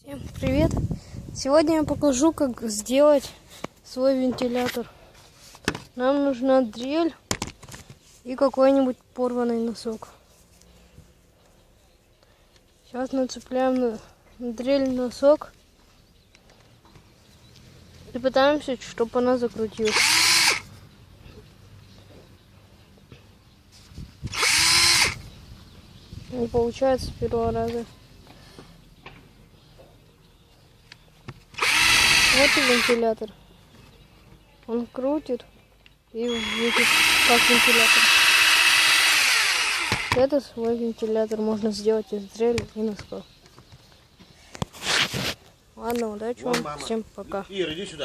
Всем привет! Сегодня я покажу, как сделать свой вентилятор. Нам нужна дрель и какой-нибудь порванный носок. Сейчас нацепляем на дрель носок и пытаемся, чтобы она закрутилась. Не получается с первого раза. Вот и вентилятор. Он крутит и видит, как вентилятор. Это свой вентилятор можно сделать из дрели и носка. Ладно, удачи вам. Всем пока. Ира, иди сюда.